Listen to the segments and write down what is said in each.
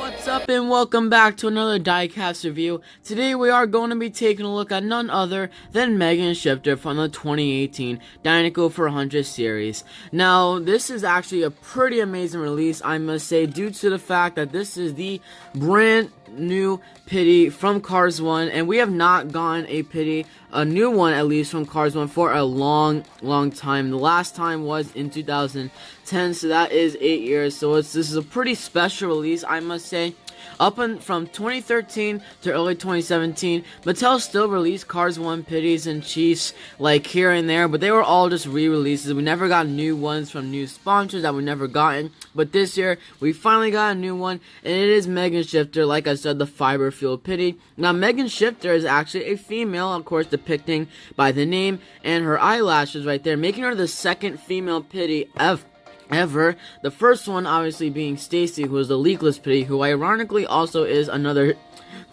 What's up and welcome back to another Diecast review. Today we are going to be taking a look at none other than Megan Shifter from the 2018 Dinoco for 100 series. Now this is actually a pretty amazing release, I must say, due to the fact that this is the brand new Pitty from Cars 1, and we have not gotten a Pitty, a new one at least, from Cars 1 for a long time. The last time was in 2010, so that is 8 years, so this is a pretty special release, I must say. From 2013 to early 2017, Mattel still released Cars 1 Pitties and Chiefs like here and there, but they were all just re-releases. We never got new ones from new sponsors that we never gotten, but this year we finally got a new one, and it is Megan Shifter, like I said, the fiber fuel Pitty. Now Megan Shifter is actually a female, of course, depicting by the name and her eyelashes right there, making her the second female Pitty ever. The first one obviously being Stacy, who is the leakless Pitty, who ironically also is another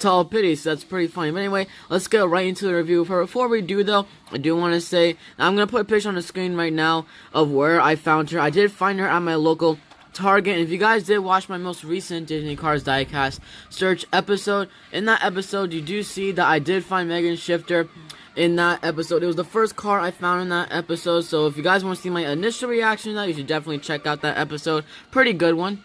tall Pitty, so that's pretty funny. But anyway, let's get right into the review of her. Before we do though, I do want to say, I'm going to put a picture on the screen right now of where I found her. I did find her at my local Target, and if you guys did watch my most recent Disney Cars Diecast search episode, in that episode you do see that I did find Megan Shifter in that episode. It was the first car I found in that episode, so if you guys want to see my initial reaction to that, you should definitely check out that episode. Pretty good one.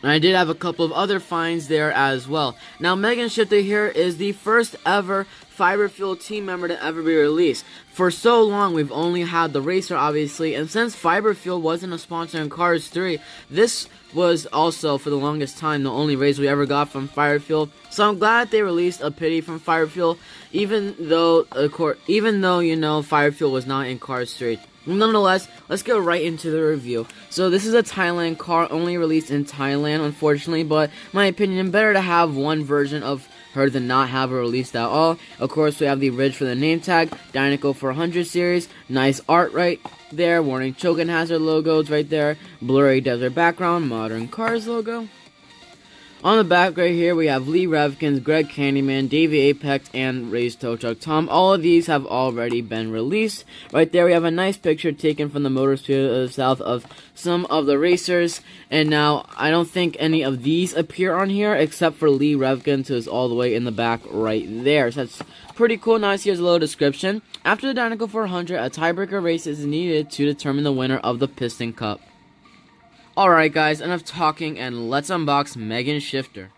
And I did have a couple of other finds there as well. Now, Megan Shifter here is the first ever Fiber Fuel team member to ever be released. For so long, we've only had the racer, obviously, and since Fiber Fuel wasn't a sponsor in Cars 3, this was also, for the longest time, the only race we ever got from Fiber Fuel. So I'm glad they released a Pitty from Fiber Fuel, even though, you know, Fiber Fuel was not in Cars 3. Nonetheless, let's go right into the review. So this is a Thailand car, only released in Thailand, unfortunately, but in my opinion, better to have one version of her than not have her released at all. Of course, we have the ridge for the name tag, Dinoco for 100 series, nice art right there, warning choke and hazard logos right there, blurry desert background, modern cars logo. On the back right here, we have Lee Revkins, Greg Candyman, Davey Apex, and Ray's Tow Truck Tom. All of these have already been released. Right there, we have a nice picture taken from the Motorsphere South of some of the racers. And now, I don't think any of these appear on here, except for Lee Revkins, who is all the way in the back right there. So that's pretty cool. Now, here's a little description. After the Dinoco 400, a tiebreaker race is needed to determine the winner of the Piston Cup. Alright guys, enough talking and let's unbox Megan Shifter.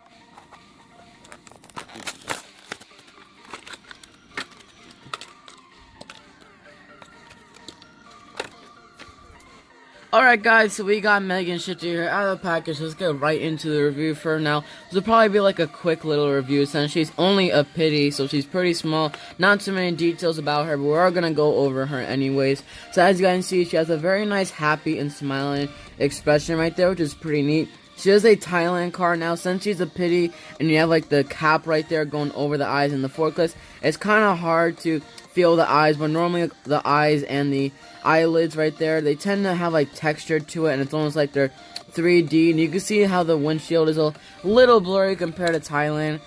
Alright guys, so we got Megan Shifter here out of the package, so let's get right into the review for her now. This will probably be like a quick little review since she's only a Pitty, so she's pretty small, not too many details about her, but we are going to go over her anyways. So as you guys can see, she has a very nice happy and smiling expression right there, which is pretty neat. She is a Thailand car now. Since she's a Pitty and you have like the cap right there going over the eyes and the forklifts, it's kind of hard to feel the eyes, but normally the eyes and the eyelids right there, they tend to have like texture to it, and it's almost like they're 3D, and you can see how the windshield is a little blurry compared to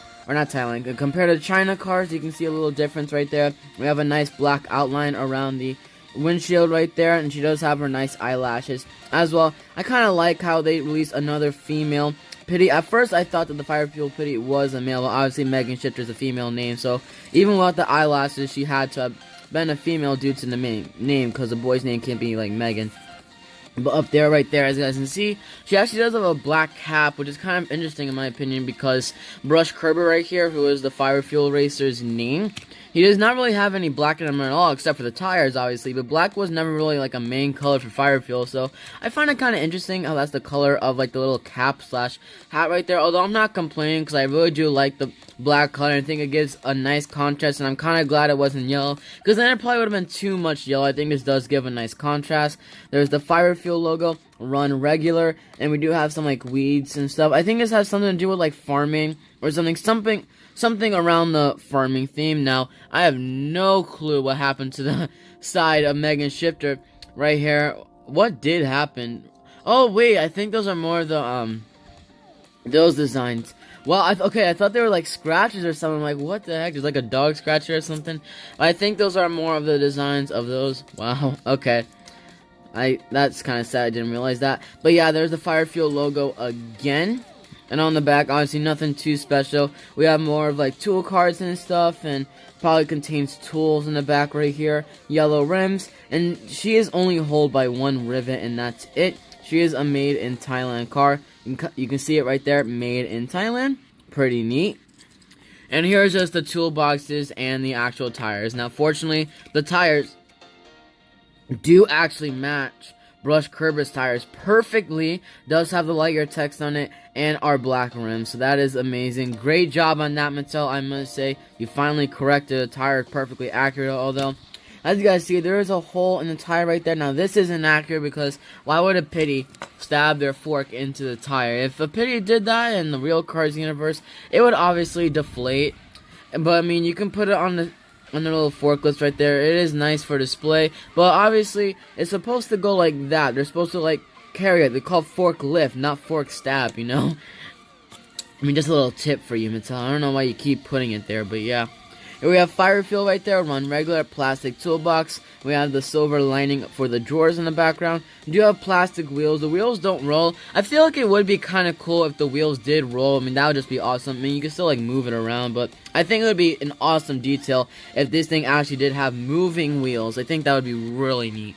compared to China cars. You can see a little difference right there. We have a nice black outline around the windshield right there, and she does have her nice eyelashes as well. I kind of like how they released another female Pitty. At first I thought that the Fire Fuel Pitty was a male, but obviously Megan Shifter is a female name, so even without the eyelashes she had to have been a female due to the name, because the boy's name can't be like Megan. But up there, right there, as you guys can see, she actually does have a black cap, which is kind of interesting in my opinion, because Brush Kerber right here, who is the Fire Fuel Racer's name, he does not really have any black in him at all, except for the tires, obviously, but black was never really like a main color for Fire Fuel, so I find it kind of interesting how that's the color of like the little cap slash hat right there, although I'm not complaining, because I really do like the black color. I think it gives a nice contrast, and I'm kind of glad it wasn't yellow, because then it probably would have been too much yellow. I think this does give a nice contrast. There's the Fire Fuel logo, run regular, and we do have some like weeds and stuff. I think this has something to do with like farming or something around the farming theme. Now, I have no clue what happened to the side of Megan Shifter right here. What did happen? Oh wait, I think those are more of the those designs. Well, I thought they were like scratches or something. I'm like, what the heck? There's like a dog scratcher or something. I think those are more of the designs of those. Wow, okay. That's kind of sad. I didn't realize that. But yeah, there's the Fire Fuel logo again. And on the back, honestly, nothing too special. We have more of like tool cards and stuff, and probably contains tools in the back right here. Yellow rims, and she is only held by one rivet, and that's it. She is a made in Thailand car. You can see it right there, made in Thailand. Pretty neat. And here's just the toolboxes and the actual tires. Now, fortunately, the tires do actually match brushed Kerber's tires perfectly. Does have the Lightyear text on it and our black rims, so that is amazing. Great job on that, Mattel. I must say, you finally corrected the tire perfectly accurate. Although, as you guys see, there is a hole in the tire right there. Now, this isn't accurate because why would a Pitty stab their fork into the tire? If a Pitty did that in the real Cars universe, it would obviously deflate. But I mean, you can put it on the little forklifts right there. It is nice for display, but obviously it's supposed to go like that. They're supposed to like carry it. They call it forklift, not fork stab, you know. I mean, just a little tip for you, Mattel. I don't know why you keep putting it there, but yeah. Here we have fire fuel right there on regular plastic toolbox. We have the silver lining for the drawers in the background. We do have plastic wheels. The wheels don't roll. I feel like it would be kind of cool if the wheels did roll. I mean, that would just be awesome. I mean, you can still like move it around, but I think it would be an awesome detail if this thing actually did have moving wheels. I think that would be really neat.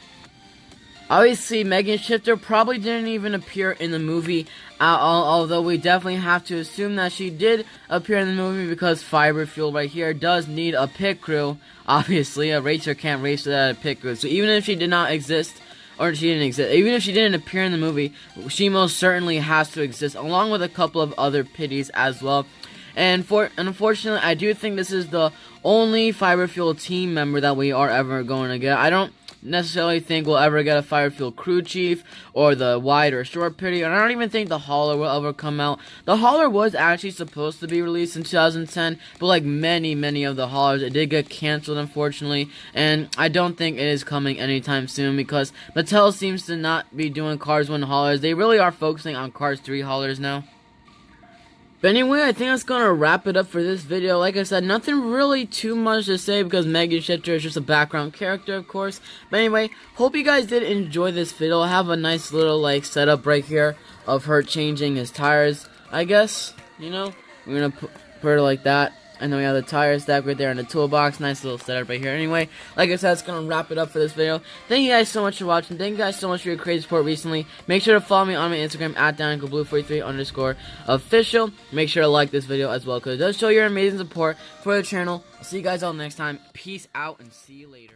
Obviously, Megan Shifter probably didn't even appear in the movie at all, although we definitely have to assume that she did appear in the movie because Fiber Fuel right here does need a pit crew. Obviously, a racer can't race without a pit crew, so even if she did not exist, or she didn't exist, even if she didn't appear in the movie, she most certainly has to exist, along with a couple of other Pitties as well. And unfortunately, I do think this is the only Fiber Fuel team member that we are ever going to get. I don't necessarily think we'll ever get a Fire Fuel crew chief or the wide or short Pitty, and I don't even think the hauler will ever come out. The hauler was actually supposed to be released in 2010, but like many of the haulers, it did get canceled, unfortunately, and I don't think it is coming anytime soon because Mattel seems to not be doing Cars 1 haulers. They really are focusing on Cars 3 haulers now. But anyway, I think that's going to wrap it up for this video. Like I said, nothing really too much to say because Megan Shifter is just a background character, of course. But anyway, hope you guys did enjoy this video. I have a nice little, like, setup right here of her changing his tires, I guess. You know, we're going to put it like that. And then we have the tire stack right there in the toolbox. Nice little setup right here. Anyway, like I said, it's going to wrap it up for this video. Thank you guys so much for watching. Thank you guys so much for your crazy support recently. Make sure to follow me on my Instagram at DinocoBlue43_official. Make sure to like this video as well because it does show your amazing support for the channel. I'll see you guys all next time. Peace out and see you later.